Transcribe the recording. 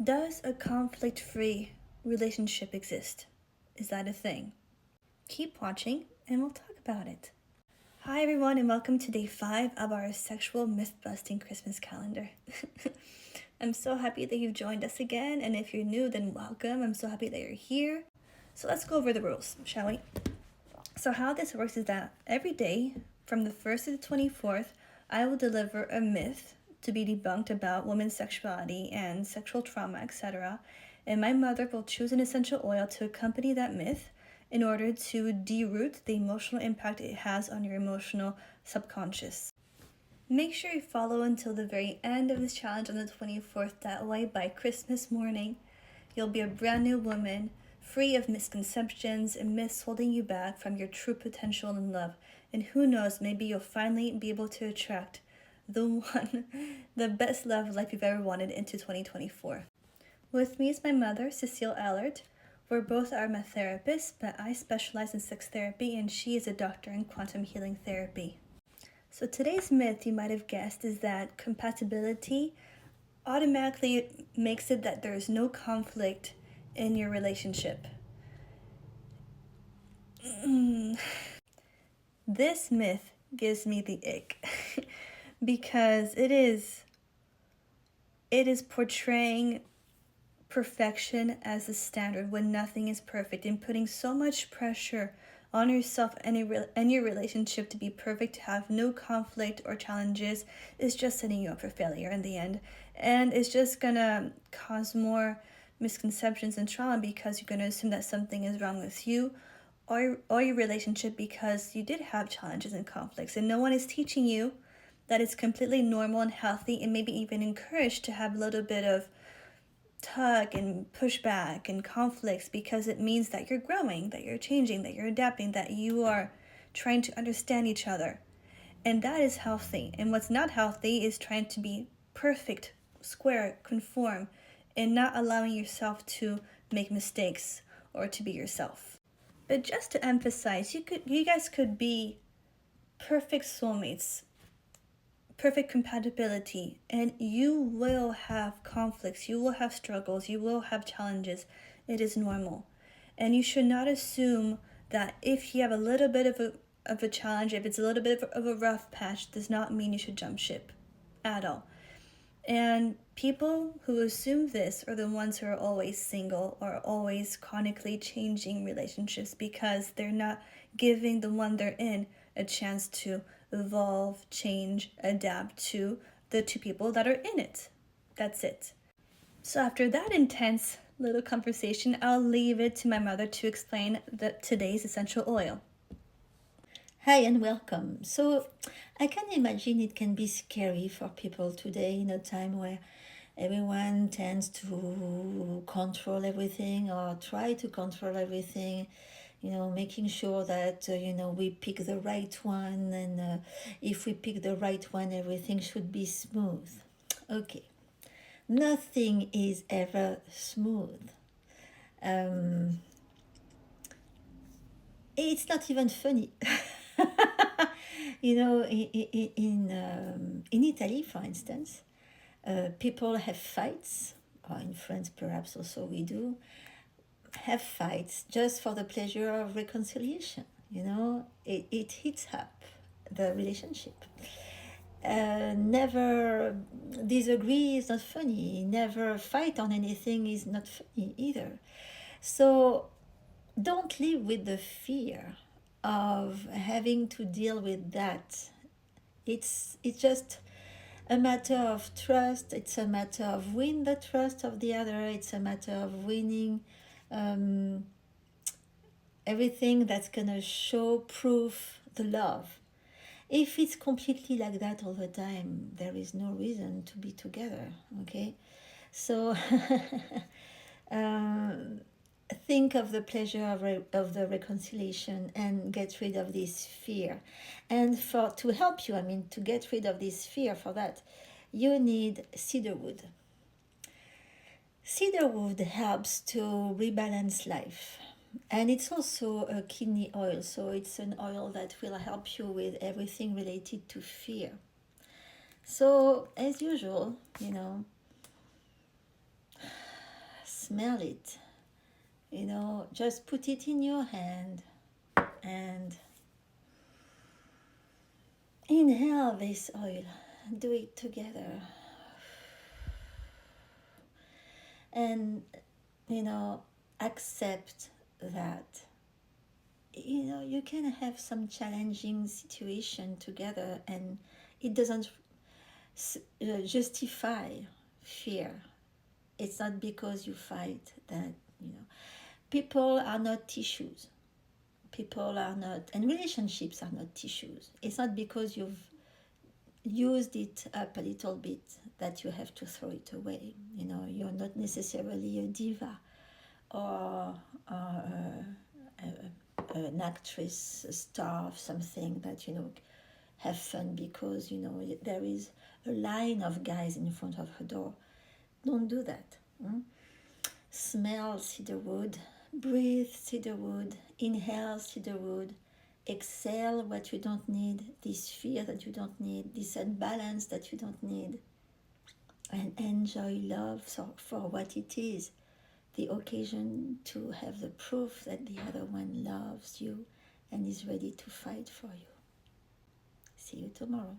Does a conflict-free relationship exist? Is that a thing? Keep watching and we'll talk about it. Hi everyone and welcome to day 5 of our sexual myth-busting Christmas calendar. I'm so happy that you've joined us again, and if you're new, then welcome. I'm so happy that you're here. So let's go over the rules, shall we? So how this works is that every day from the 1st to the 24th, I will deliver a myth to be debunked about women's sexuality and sexual trauma, etc. And my mother will choose an essential oil to accompany that myth in order to deroot the emotional impact it has on your emotional subconscious. Make sure you follow until the very end of this challenge on the 24th. That way, by Christmas morning, you'll be a brand new woman, free of misconceptions and myths holding you back from your true potential in love. And who knows, maybe you'll finally be able to attract the one, the best love life you've ever wanted into 2024. With me is my mother, Cecile Allard. We're both aromatherapists, but I specialize in sex therapy and she is a doctor in quantum healing therapy. So today's myth, you might have guessed, is that compatibility automatically makes it that there is no conflict in your relationship. This myth gives me the ick because it is portraying perfection as the standard when nothing is perfect, and putting so much pressure on yourself and your relationship to be perfect, to have no conflict or challenges, is just setting you up for failure in the end. And it's just gonna cause more misconceptions and trauma because you're gonna assume that something is wrong with you or your relationship because you did have challenges and conflicts, and no one is teaching you that it's completely normal and healthy and maybe even encouraged to have a little bit of tug and pushback and conflicts, because it means that you're growing, that you're changing, that you're adapting, that you are trying to understand each other. And that is healthy. And what's not healthy is trying to be perfect, square, conform, and not allowing yourself to make mistakes or to be yourself. But just to emphasize, you guys could be perfect soulmates, perfect compatibility, and you will have conflicts, you will have struggles, you will have challenges. It is normal. And you should not assume that if you have a little bit of a challenge, if it's a little bit of a rough patch, does not mean you should jump ship at all. And people who assume this are the ones who are always single or always chronically changing relationships, because they're not giving the one they're in a chance to evolve, change, adapt to the two people that are in it. That's it. So after that intense little conversation, I'll leave it to my mother to explain today's essential oil. Hi and welcome. So I can imagine it can be scary for people today in a time where everyone tends to control everything or try to control everything, making sure that, we pick the right one, and if we pick the right one, everything should be smooth. Okay, nothing is ever smooth. It's not even funny. In Italy, for instance, people have fights, or in France perhaps also we do, have fights just for the pleasure of reconciliation. It heats up the relationship. Never disagree is not funny. Never fight on anything is not funny either. So don't live with the fear of having to deal with that. It's just a matter of trust. It's a matter of win the trust of the other. It's a matter of winning everything that's gonna show proof the love. If it's completely like that all the time, there is no reason to be together. Okay, so think of the pleasure of the reconciliation and get rid of this fear. And to help you, to get rid of this fear, for that you need cedarwood. Cedarwood helps to rebalance life, and it's also a kidney oil, so it's an oil that will help you with everything related to fear. So as usual, smell it. Just put it in your hand and inhale this oil. Do it together. And, accept that, you can have some challenging situation together and it doesn't justify fear. It's not because you fight that, people are not tissues. People are not, and relationships are not tissues. It's not because you've used it up a little bit that you have to throw it away. You're not necessarily a diva or an actress, a star of something that, have fun because, there is a line of guys in front of her door. Don't do that. Smell cedarwood, breathe cedarwood, inhale cedarwood, exhale what you don't need, this fear that you don't need, this unbalance that you don't need, and enjoy love for what it is, the occasion to have the proof that the other one loves you and is ready to fight for you. See you tomorrow.